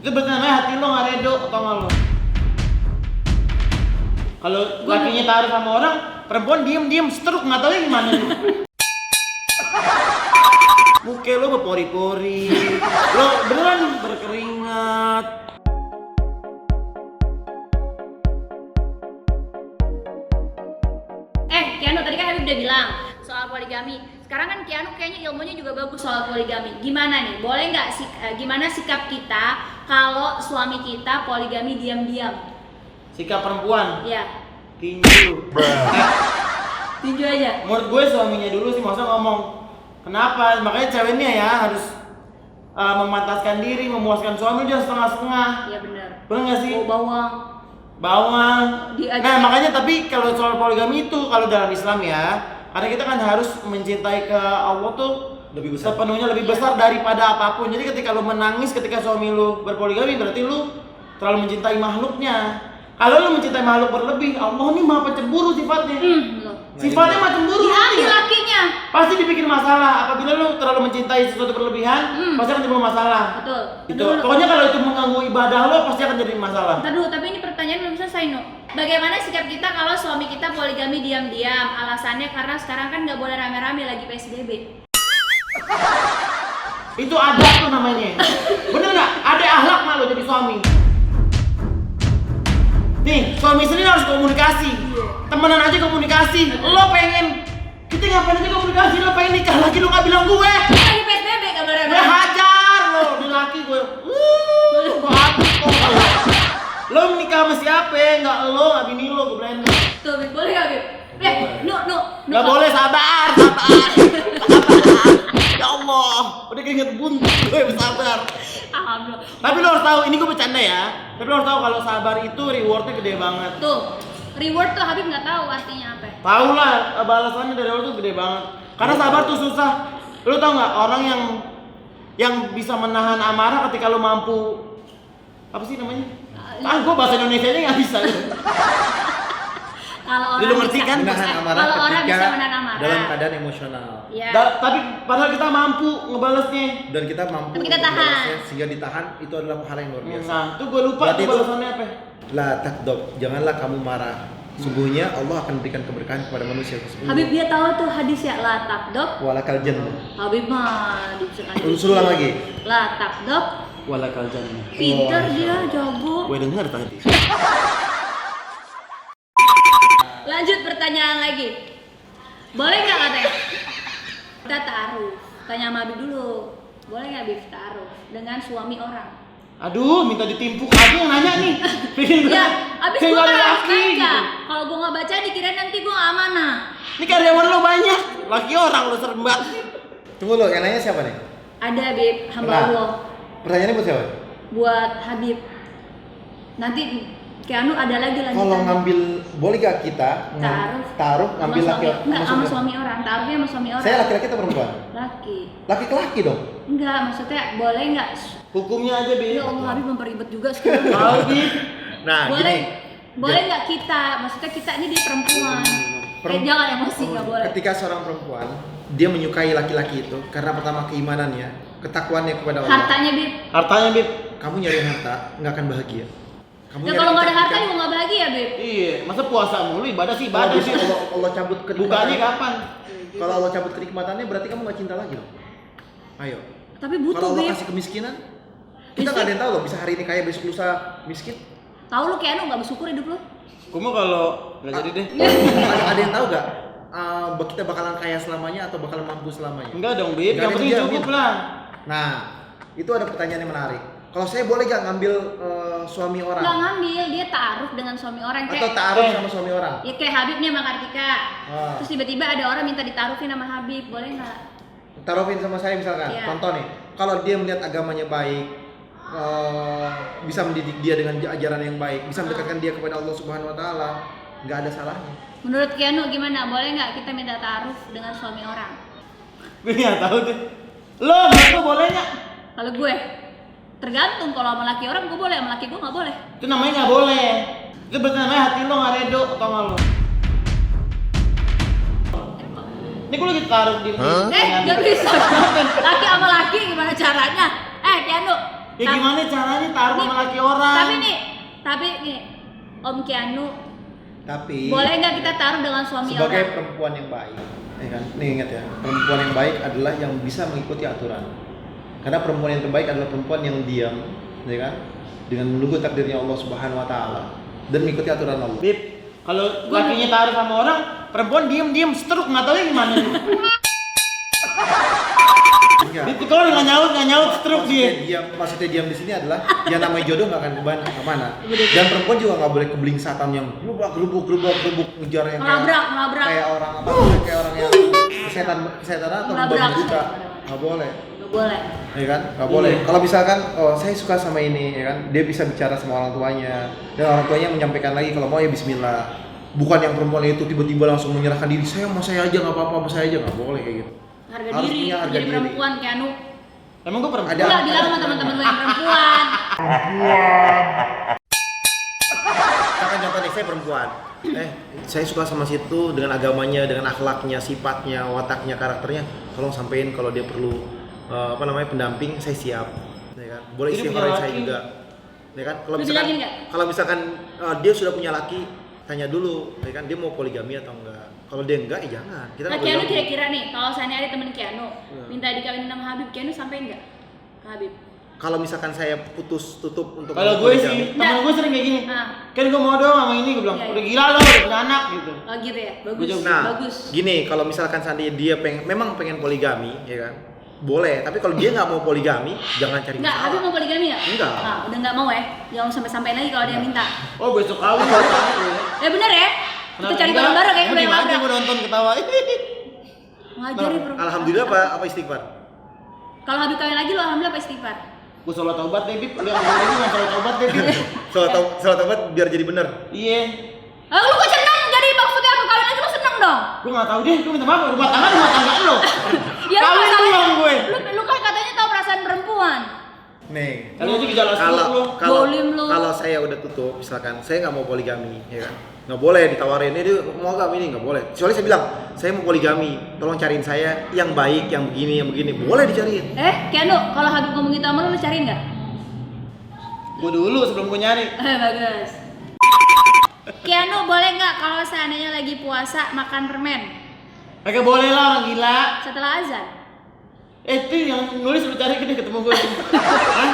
Itu berarti namanya hati lo nggak redo, atau nggak lo? Kalau lakinya taruh sama orang, perempuan diem setruk nggak tahu ya gimana nih. Muka lo berpori-pori, lo beneran berkeringat. Keanu tadi kan Habib udah bilang soal poligami. Sekarang kan Keanu kayaknya ilmunya juga bagus soal poligami. Gimana nih? Boleh nggak gimana sikap kita kalau suami kita poligami diam-diam? Sikap perempuan, Ya, tinju. tinju aja. Menurut gue suaminya dulu sih, masa ngomong kenapa? Makanya ceweknya ya harus memantaskan diri, memuaskan suami, dia setengah-setengah. Iya benar. Bener nggak sih? Bawang. Bawang. Diajak. Nah makanya tapi kalau soal poligami itu kalau dalam Islam ya, karena kita kan harus mencintai ke Allah tuh Lebih besar. sepenuhnya lebih besar daripada apapun. Jadi ketika lu menangis ketika suami lu berpoligami, berarti lu terlalu mencintai makhluknya. Kalau lu mencintai makhluk berlebih, Allah nih maha pencemburu sifatnya. Loh. Sifatnya maha cemburu. Diambil ya? lakinya. Pasti dibikin masalah. Apabila lu terlalu mencintai sesuatu berlebihan, pasti akan timbul masalah. Betul. Itu. Dulu. Pokoknya kalau itu mengganggu ibadah lo, pasti akan jadi masalah. Ntar dulu, tapi ini pertanyaan belum selesai, No. Bagaimana sikap kita kalau suami kita poligami diam-diam? Alasannya karena sekarang kan nggak boleh rame-rame lagi PSBB. Itu ada tuh namanya. Bener nggak? Ada akhlak nggak lo jadi suami? Nih, suami istri harus komunikasi. Temenan aja komunikasi. Lo pengen kita ngapain aja komunikasi? Lo pengen nikah lagi lo nggak bilang gue? Lagi PSBB nggak boleh Gue rame-rame. hajar lo di laki gue. Gue habis kok. Lo menikah sama siapa? Nggak lo, nggak bini lo, gue bilang. Tuh, Bib, boleh nggak, Bib? No. Nggak boleh, sabar. Ya Allah, udah keringet buntu, gue bersabar. Alhamdulillah. Tapi lo harus tahu, ini gue bercanda ya. Tapi lo harus tahu kalau sabar itu rewardnya gede banget. Tuh, reward tuh Habib nggak tahu artinya apa. Tahu lah, balasannya dari Allah tuh gede banget. Karena sabar tuh susah. Lo tau nggak orang yang bisa menahan amarah ketika lo mampu apa sih namanya? Gue bahasa Indonesianya nggak bisa. Kalau Lu orang ngerti bisa, kan? Menahan amarah kalau orang ketika bisa menahan amarah. dalam keadaan emosional. Ya. Tapi padahal kita mampu ngebalesnya. Dan kita mampu Tapi kita untuk tahan. membalasnya, sehingga ditahan itu adalah pahala yang luar biasa. Nah, tuh gue lupa Berarti tuh itu- balasannya apa. La takdob, janganlah kamu marah. Sungguhnya Allah akan berikan keberkahan kepada manusia tersebut. Habib dia tahu tuh hadis ya, la takdob. Walakal jannah. Habib mah disekali. Ulang lagi. La takdob. Walakal jannah. Pinter dia, jago. Gue denger tadi. Lanjut pertanyaan lagi. Boleh nggak katanya? Kita taruh. Tanya sama Habib dulu. Boleh nggak Habib taruh dengan suami orang? Aduh, minta ditimpuk aja yang nanya nih. Bikin gue. Ya, abis kayak gue nggak kan ada harus laki baca. gitu. Kalau gue nggak baca dikira nanti gue nggak amanah. Ini karyawan lo banyak, laki orang lo serembat. Tunggu lo, yang nanya siapa nih? Ada Habib, hamba Kenapa? Allah. Pertanyaannya buat siapa? Buat Habib. Nanti Keanu ada lagi Kalau lanjutannya. ngambil, boleh gak kita Taruh ngambil sama laki suami, enggak sama suami orang, taruhnya sama suami orang. Saya laki-laki atau perempuan? Laki. Laki-laki dong. Enggak, maksudnya boleh enggak? Hukumnya aja, Bi. Ya Allah, Habib memperibet juga sekarang. Tahu, Bi. Nah, boleh, gini. boleh nggak kita? Maksudnya kita ini dia perempuan. Jangan emosi, nggak boleh. Ketika seorang perempuan dia menyukai laki-laki itu karena pertama keimanannya, ketakuannya kepada Allah. Hartanya Bib. Hartanya, Bib. Kamu nyari harta nggak akan bahagia. Kamu Ya kalau nggak ada harta juga nggak bahagia Bib. Iya, masa puasa mulu ibadah sih Kalau ibadah bisa sih. Allah cabut Bukanya kenikmatannya. kapan? Kalau Allah cabut kenikmatannya berarti kamu nggak cinta lagi dong. Ayo. Tapi butuh Kalau Allah Bib. kasih kemiskinan, kita nggak ada yang tahu loh. Bisa hari ini kaya besok lusa miskin. Tahu lu Keanu nggak bersyukur hidup lu? Gue mau kalau nggak jadi deh. ada yang tahu nggak? Kita bakalan kaya selamanya atau bakalan mampu selamanya? Enggak dong, Bib. Nggak Yang ada penting yang cukup jamin. lah. Nah, itu ada pertanyaan yang menarik. Kalau saya boleh gak ngambil suami orang? Nggak ngambil, dia taruh dengan suami orang Atau kayak. taruh sama suami orang? Ya kayak Habib nih sama Kartika. Ah. Terus tiba-tiba ada orang minta ditaruhin sama Habib, boleh nggak? Taruhin sama saya misalkan. Iya. Contoh nih, kalau dia melihat agamanya baik, bisa mendidik dia dengan ajaran yang baik, bisa mendekatkan dia kepada Allah Subhanahu Wa Taala, nggak ada salahnya. Menurut Keanu gimana? Boleh nggak kita minta taruh dengan suami orang? Gue nggak tahu deh. Lo, menurut lo boleh nggak? Kalau gue tergantung, kalau sama laki orang gue boleh, sama laki gue nggak boleh. Itu namanya nggak boleh. Itu berarti namanya hati lo nggak redo, atau nggak lo? Ini gue lagi taruh di. Nggak bisa. Laki sama laki gimana caranya? Keanu, Ya gimana caranya taruh sama laki orang? Tapi nih, Om Keanu, Tapi boleh nggak kita taruh dengan suami sebagai orang? perempuan yang baik, ya kan? Nih ingat ya, perempuan yang baik adalah yang bisa mengikuti aturan. Karena perempuan yang terbaik adalah perempuan yang diam, ya kan? Dengan menunggu takdirnya Allah Subhanahu wa taala dan mengikuti aturan Allah. Bib, kalau lakinya taruh sama orang, perempuan diem stroke nggak tahu gimana nih. Enggak. Bib, kalau nggak nyaut stroke dia. Maksudnya diam di sini adalah yang namanya jodoh nggak akan kemana. Dan perempuan juga nggak boleh keblingsatan yang gerubuk ngejar yang Ngelabrak. kayak orang apa? Kayak orang yang kesehatan atau Ngelabrak. membabi buta. Nggak boleh. Nggak boleh. Ya kan? Nggak boleh. Kalau misalkan, oh saya suka sama ini, ya kan? Dia bisa bicara sama orang tuanya dan orang tuanya menyampaikan lagi kalau mau ya Bismillah. Bukan yang perempuan itu tiba-tiba langsung menyerahkan diri, saya mau saya aja nggak apa-apa, saya aja nggak boleh kayak gitu. Harga Harus diri, punya harga jadi diri. perempuan Keanu. Emang gue perempuan? Ada. Enggak bilang sama teman-teman lo yang perempuan. Misalkan contoh nih, saya perempuan. Saya suka sama situ dengan agamanya, dengan akhlaknya, sifatnya, wataknya, karakternya. Tolong sampein kalau dia perlu pendamping, saya siap. Ya kan? Boleh Jadi istighfarin punya saya laki. juga. Ya kan? Lu bilangin nggak? Kalau misalkan dia sudah punya laki, tanya dulu, ya kan dia mau poligami atau enggak. Kalau dia enggak, ya jangan. Kita Nah nggak Keanu poligami. kira-kira nih, kalau seandainya ada temen Keanu Iya. minta dikawinin sama Habib, Keanu sampai nggak ke Habib? Kalau misalkan saya putus tutup untuk Kalau gue sih, temen gue sering kayak gini. Nah. Kan gue mau doang sama ini, gue bilang, Iya, iya. udah gila lo, udah punya anak gitu. Oh gitu ya, bagus. Gue juga- Nah, Bagus. gini, kalau misalkan seandainya dia memang pengen poligami, ya kan, boleh. Tapi kalau dia nggak mau poligami, jangan cari Enggak, Habib masalah. mau poligami nggak? Enggak. Nah, udah nggak mau ya, jangan sampai-sampai lagi kalau dia minta. Oh besok kawin baru tahu. Bener ya? Kita cari bareng-bareng kayak udah yang aja labrak. gue nonton ketawa. Ngajari bro. Alhamdulillah apa istighfar? Kalau Habib kawin lagi lo alhamdulillah apa istighfar? Gue sholat taubat deh, Bib. Lu yang gue ini sholat taubat deh, Bib. Sholat taubat biar jadi bener. Iya. Lu kok seneng? Jadi maksudnya apa kawin lagi lo seneng dong? Gue nggak tahu deh, gue minta maaf. Rumah tangga lo. Ya lu Kawin kan doang gue. Lu kan katanya tahu perasaan perempuan. Nih, Kalau itu gejala stroke lo. Bolim lu. kalau saya udah tutup, misalkan saya nggak mau poligami, ya kan, nggak boleh ditawarin ini dia mau gak ini nggak boleh. Soalnya saya bilang saya mau poligami, tolong cariin saya yang baik, yang begini, boleh dicariin. Keanu, kalau Habib ngomong gitu sama lu cariin nggak? Gue dulu sebelum gue nyari. Bagus. Keanu boleh nggak kalau seandainya lagi puasa makan permen Kagak boleh lah orang gila. setelah azan? Itu yang nulis lu cari gini ketemu gue. Hah?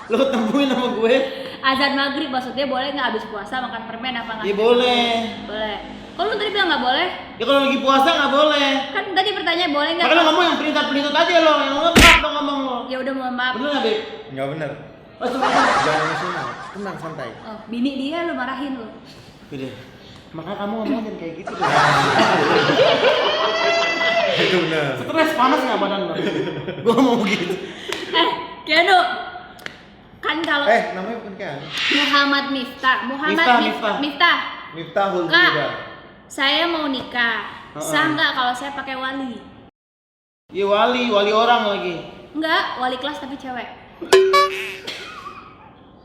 Lu ketemuin sama gue? Azan maghrib maksudnya boleh nggak habis puasa makan permen apa nggak? Iya boleh. Boleh. Kalau lu tadi bilang nggak boleh? Ya kalau lagi puasa nggak boleh. Kan tadi pertanyaan boleh nggak? Makanya lo ngomong yang pelintut aja lo, yang lengkap lo ngomong lo. Ya udah mohon maaf. Bener nggak, Beb? Nggak bener. Oh, sebenarnya. Jangan emosional, tenang santai. Oh, bini dia lu marahin lu. Udah. Makanya kamu ngomong jangan kayak gitu deh. Itu bener. Stres panas nggak badan lo? Gue ngomong begitu. Keanu. Kan kalau Namanya bukan kan? Muhammad Miftah. Miftah. Miftahul Kak, Huda. saya mau nikah. Sah nggak kalau saya pakai wali? Iya wali orang lagi. Enggak, wali kelas tapi cewek.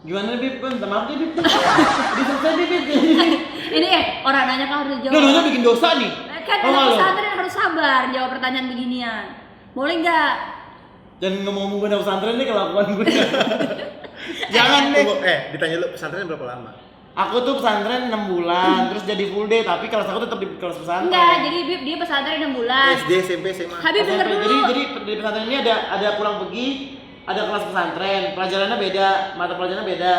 Gimana Bib? Minta maaf deh Bib. Diselesai deh Bib. Ini orang nanya kan harus dijawab. Udah bikin dosa nih. Kan Tau nggak anak lo? pesantren harus sabar jawab pertanyaan beginian. Boleh nggak? Jangan ngomong gue anak pesantren nih kelakuan gue. Jangan deh. Tunggu, ditanya lu pesantren berapa lama? Aku tuh pesantren 6 bulan, terus jadi full day, tapi kelas aku tetap di kelas pesantren. Enggak, jadi Bib dia pesantren 6 bulan. SD, SMP, SMA. Habib denger SMP. dulu. Jadi di pesantren ini ada pulang pergi, ada kelas pesantren, pelajarannya beda, mata pelajarannya beda.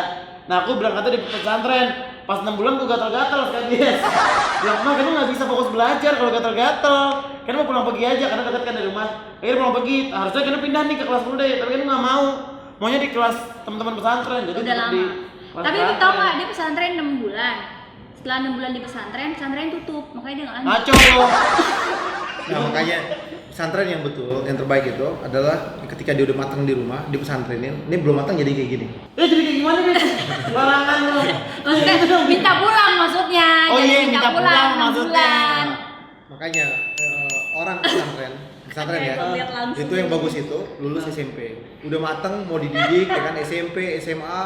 Nah aku berangkatnya di pesantren, pas 6 bulan gue gatal-gatal sekali dia. Bilang, "Ma, kamu nggak bisa fokus belajar kalau gatal-gatal. Kan mau pulang pergi aja karena dekat kan dari rumah. Akhirnya pulang pergi, harusnya kan pindah nih ke kelas full day, tapi kan nggak mau. Maunya di kelas teman-teman pesantren, jadi Udah tetap lama. di kelas Tapi Bib pesantren. tau nggak dia pesantren 6 bulan. Setelah 6 bulan di pesantren tutup, makanya dia nggak lanjut. Ngaco lo. Nah makanya pesantren yang betul, yang terbaik itu adalah ketika dia udah matang di rumah, di pesantrenin. Ini belum matang jadi kayak gini. Jadi kayak gimana nih? Larangan lo. Maksudnya minta pulang maksudnya. Oh Jadi iya, minta pulang 6 maksudnya. bulan. Makanya orang pesantren ya, Lihat langsung. itu yang bagus itu lulus SMP, udah matang mau dididik ya kan, SMP, SMA,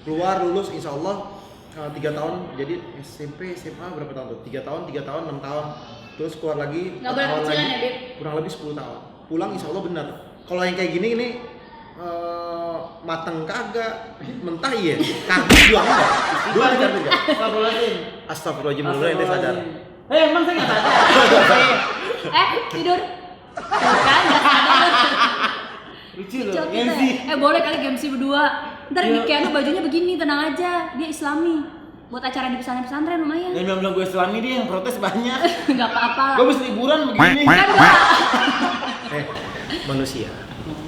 keluar lulus insya Allah 3 tahun, jadi SMP, SMA berapa tahun tuh? 3 tahun, 6 tahun, terus keluar lagi Nggak 4 boleh tahun kecilan lagi, ya, Bib? kurang lebih 10 tahun, pulang insya Allah benar. Kalau yang kayak gini ini mateng kagak, mentah iya, karbit juga enggak. Dua karbit enggak? Astagfirullahaladzim. Astagfirullahaladzim, mudah-mudahan ente sadar. Emang saya nggak sadar. Tidur. Tuh kan, nggak sadar. Lucu loh, Cok, kita. Gensi. Boleh kali Gemsi berdua. Ntar ini Keanu bajunya begini, tenang aja. Dia Islami. Buat acara di pesantren lumayan. Yang bilang gue Islami dia yang protes banyak. Nggak apa-apa. Gue bisa liburan begini. Kan enggak. Manusia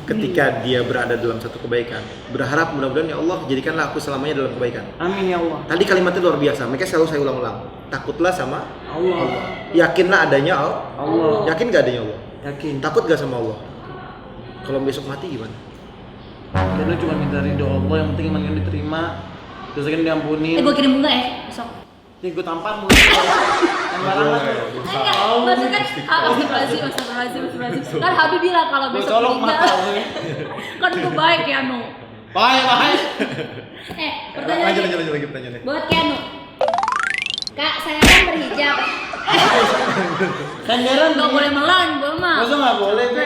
ketika dia berada dalam satu kebaikan, berharap mudah-mudahan ya Allah jadikanlah aku selamanya dalam kebaikan. Amin ya Allah. Tadi kalimatnya luar biasa, makanya selalu saya ulang-ulang. Takutlah sama Allah. Yakinlah adanya Allah. Yakin gak adanya Allah? Yakin. Takut gak sama Allah? Kalau besok mati gimana? Dan lu cuma minta ridho Allah, yang penting iman kan diterima, dosa kan diampuni. Gue kirim bunga ya besok. Nih gue tampar mulut. Yang barangan tuh. Enggak, maksudnya kan astagfirullahaladzim. Kan Habib bilang kalau Gue besok colok mata meninggal. gue. Kan gue baik Keanu. Baik. Pertanyaan Lanjut lagi. lagi pertanyaannya. Buat Keanu. Kak, saya kan berhijab. Senderan Gak boleh melan, gue mah. Masa nggak boleh, Be?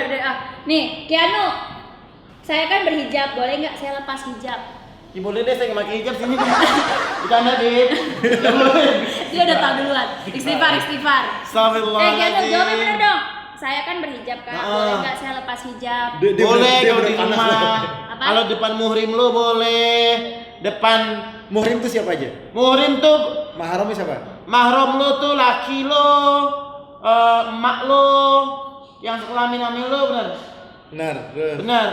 Nih, Keanu. Saya kan berhijab, boleh nggak saya lepas hijab? Ya boleh deh, saya nggak pakai hijab sini. Bercanda deh. Ya boleh. Dia udah tahu duluan. Istighfar. Keanu jawabnya bener dong. Saya kan berhijab kak, boleh nggak saya lepas hijab? Boleh kalau di panas rumah. loh. Apa? Kalau depan muhrim lo boleh. Depan Muhrim itu siapa aja? muhrim tuh Mahramnya siapa? mahram lo tuh laki lo, emak lo, yang sekelamin sama lo, bener? Benar. Bener.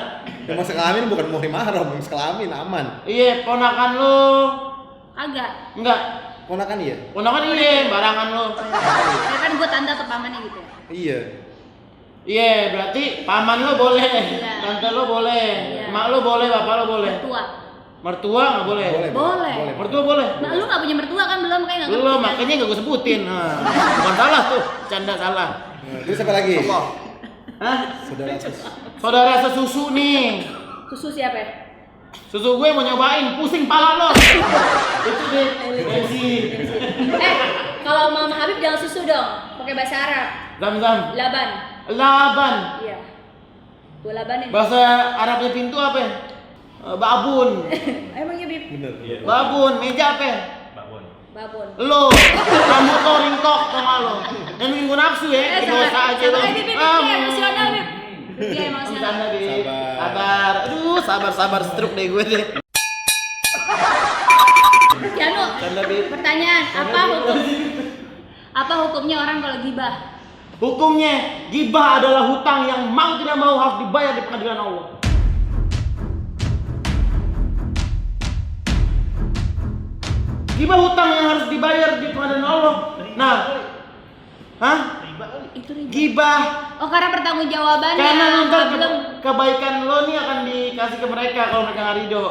Yang mas sekelamin bukan muhrim mahram, yang sekelamin aman. Iya, ponakan lo. Agak. Enggak. Ponakan iya? Ponakan iya, barangan lo. Ya kan gue tanda atau pamannya gitu. Iya. Iya, berarti paman lo boleh, Iya. tante lo boleh, Iya. emak lo boleh, bapak lo boleh. Mertua. Mertua nggak boleh. Boleh. Mertua boleh. Nah, lu nggak punya mertua kan belum makanya nggak ngerti. Belum, makanya nggak gue sebutin. Nah, bukan salah tuh, canda salah. Terus apa lagi? Hah? Saudara sus. Saudara sesusu nih. Susu siapa ya? Susu gue mau nyobain, pusing pala lo. Itu deh, Gensi. Kalau Mama Habib jangan susu dong, pakai bahasa Arab. Zam-zam. Laban. Laban. Iya. Gue labanin. Bahasa Arabnya pintu apa ya? Babun. Emangnya Bib? Bener. Babun, meja apa ya? Babon. Lo, rambut lo ringkok sama lo. Yang bikin gue nafsu ya, dosa aja lo. Bib, dia emosional Bib. Dia emosional. Bercanda deh. Sabar. Aduh, sabar, stroke deh gue deh. Janu, Bercanda deh. pertanyaan, apa hukumnya orang kalau gibah? Hukumnya, gibah adalah hutang yang mau tidak mau harus dibayar di pengadilan Allah. Gibah hutang yang harus dibayar di pengadilan Allah. Nah, hah? Itu riba. Gibah. Oh, karena pertanggungjawabannya. Karena ntar belum kebaikan lo nih akan dikasih ke mereka kalau mereka nggak ridho.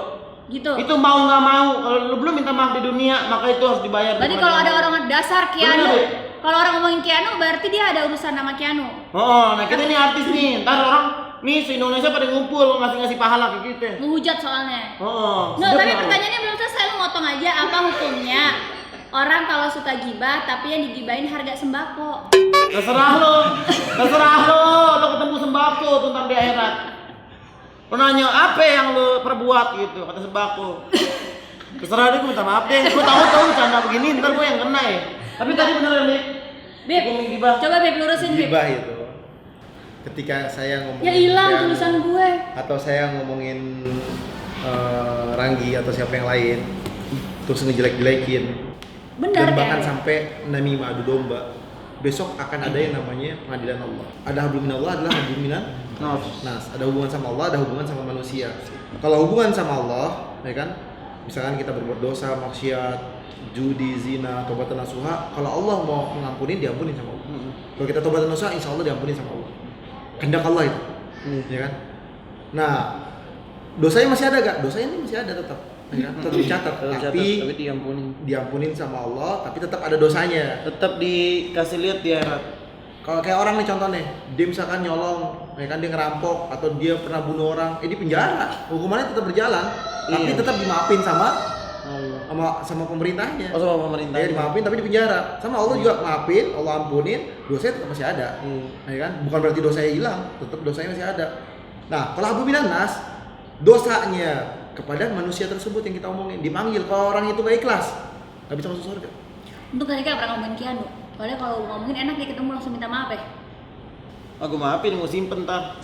gitu. Itu mau nggak mau, kalau lo belum minta maaf di dunia, maka itu harus dibayar. Berarti kalau ada orang dasar Keanu, Bener. kalau orang ngomongin Keanu berarti dia ada urusan sama Keanu. Oh, nah kita nih artis nih, ntar orang nih se Indonesia pada ngumpul ngasih pahala kayak gitu. Menghujat soalnya. Oh, No, sedep tapi nggak lo? pertanyaannya belum selesai, lu motong aja. Apa hukumnya orang kalau suka gibah tapi yang digibahin harga sembako? Terserah lo, lo ketemu sembako tuh ntar di akhirat. Lo nanya apa yang lo perbuat gitu, kata sembako. Terserah deh, gue minta maaf deh. Gue tahu canda begini, ntar gue yang kena ya. Tapi tadi beneran nih. Beb, Hukum gibah. coba Beb lurusin Beb. Gibah itu ketika saya ngomongin Ya hilang yang- tulisan gue. atau saya ngomongin Ranggi atau siapa yang lain terus ngejelek-jelekin Benar dan bahkan kan? sampai namimah adu domba, besok akan ada yang namanya pengadilan Allah. Ada hablum minallah, adalah hablum minan nas. Ada hubungan sama Allah, ada hubungan sama manusia. Kalau hubungan sama Allah, ya kan, misalkan kita berbuat dosa, maksiat, judi, zina, tobatan nasuha, kalau Allah mau mengampuni, diampuni sama Allah. Kalau kita tobatan nasuha, insya Allah diampuni sama Allah. Kehendak Allah itu, ya kan. Nah, dosanya masih ada gak? Dosanya ini masih ada tetap, ya kan? Tetap dicatat, tapi diampunin sama Allah, tapi tetap ada dosanya. Tetap dikasih lihat di akhirat. Kalau kayak orang nih contohnya, dia misalkan nyolong, ya kan, dia ngerampok atau dia pernah bunuh orang, di penjara, hukumannya tetap berjalan, tapi Iya. tetap dimaafin sama Allah. sama pemerintahnya. Oh, sama pemerintah. Ya dimaafin tapi di penjara. Sama Allah juga maafin, Allah ampunin, dosanya tetap masih ada. Ya kan? Bukan berarti dosanya hilang, tetap dosanya masih ada. Nah, kalau hablum minan nas, dosanya kepada manusia tersebut yang kita omongin, dipanggil. Kalau orang itu gak ikhlas, gak bisa masuk surga. Untuk tadi kan pernah ngomongin Kianu. Soalnya kalau ngomongin enak dia ketemu langsung minta maaf ya. Aku maafin, gue simpen ntar.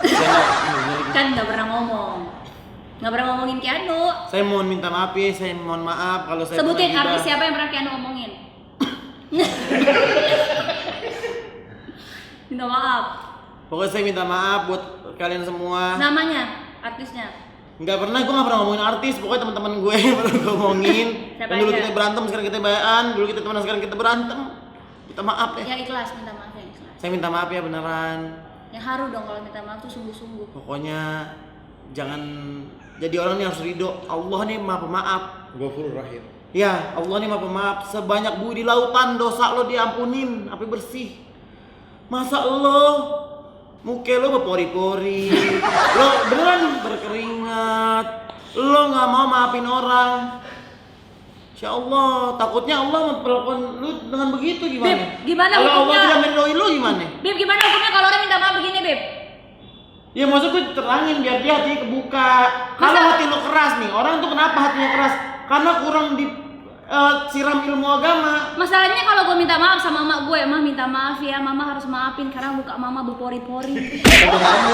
Kan nggak pernah ngomongin Kianu. Saya mohon minta maaf ya, saya mohon maaf kalau saya Sebutin pernah artis gibah. siapa yang pernah Kianu omongin. Minta maaf. Pokoknya saya minta maaf buat kalian semua. Namanya, artisnya. Gue gak pernah ngomongin artis, pokoknya teman-teman gue yang pernah gue omongin. Siapa Dan dulu aja? kita berantem, sekarang kita bayan. Dulu kita teman, sekarang kita berantem. Minta maaf ya. Ya ikhlas, minta maaf ya ikhlas. Saya minta maaf ya beneran. Yang haru dong kalau minta maaf tuh sungguh-sungguh. Pokoknya jangan jadi orang nih harus ridho. Allah nih maha pemaaf. Ghafurur Rahim. Ya, Allah nih maha pemaaf. Sebanyak buih di lautan dosa lo diampunin, sampai bersih. Masa lo muka lo berpori-pori, lo beneran berkeringat, lo nggak mau maafin orang. Insya Allah, takutnya Allah memperlakukan lu dengan begitu gimana? Beb, gimana kalau Allah hukumnya? tidak meridhoi lu gimana? Beb, gimana hukumnya kalau orang minta maaf begini, Beb? Ya maksud gue terangin biar dia hatinya kebuka. Kalau Masa- hati lu keras nih, orang tuh kenapa hatinya keras? Karena kurang di siram ilmu agama. Masalahnya kalau gue minta maaf sama emak gue, "Mah minta maaf ya, mama harus maafin karena muka mama berpori-pori."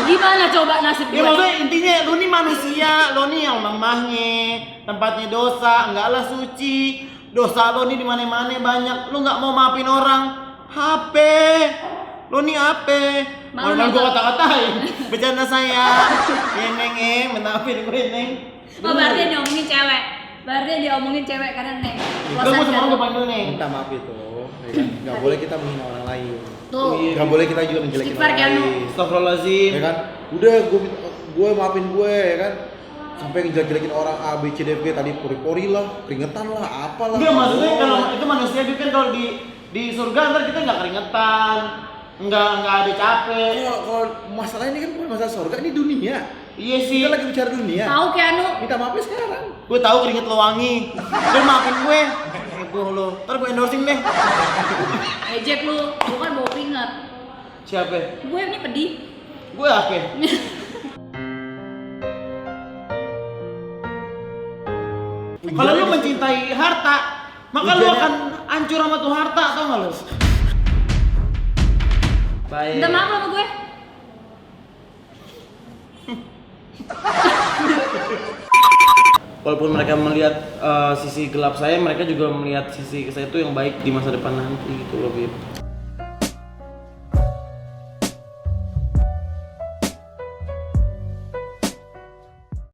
Gimana coba nasib gue? Ya maksudnya intinya lu nih manusia, lu nih yang lemahnya, tempatnya dosa, enggaklah suci. Dosa lu nih di mana-mana banyak, lu nggak mau maafin orang. HP, lu nih HP. Mau Mau gue nonton- kata-katain, bercanda saya. Neng, maafin gue neng. Oh, berarti dia omongin cewek. Berarti dia omongin cewek karena Neng. Gue mau sama gue panggil neng. Minta maaf itu, ya kan? Gak boleh kita menghina orang lain. Tuh. Iya. Gak boleh kita juga menjelekin Istighfar, orang Kianu. lain. Astagfirullahaladzim. Ya kan? Udah gue maafin gue ya kan. Sampai ngejelek-jelekin orang A B C D F G tadi pori-pori lah, keringetan lah, apalah. Enggak maksudnya Oh. kalau itu manusia juga kan kalau di surga ntar kita nggak keringetan, nggak ada capek. Kalau masalah ini kan bukan masalah surga, ini dunia. Iya sih. Kita lagi bicara dunia. Tahu Kianu? Minta maafnya sekarang. Gue tahu keringet lo wangi. Udah maafin gue. Gue lo. Ntar gue endorsing deh. Ejek lu, bukan bawa keringat. Siapa? Gue ini pedih. Gue apa? Kalau lu mencintai harta, maka lu Ujiannya- akan hancur sama tuh harta, tau gak lu? Baik. Minta maaf sama gue. Walaupun mereka melihat sisi gelap saya, mereka juga melihat sisi saya itu yang baik di masa depan nanti gitu loh, Bib.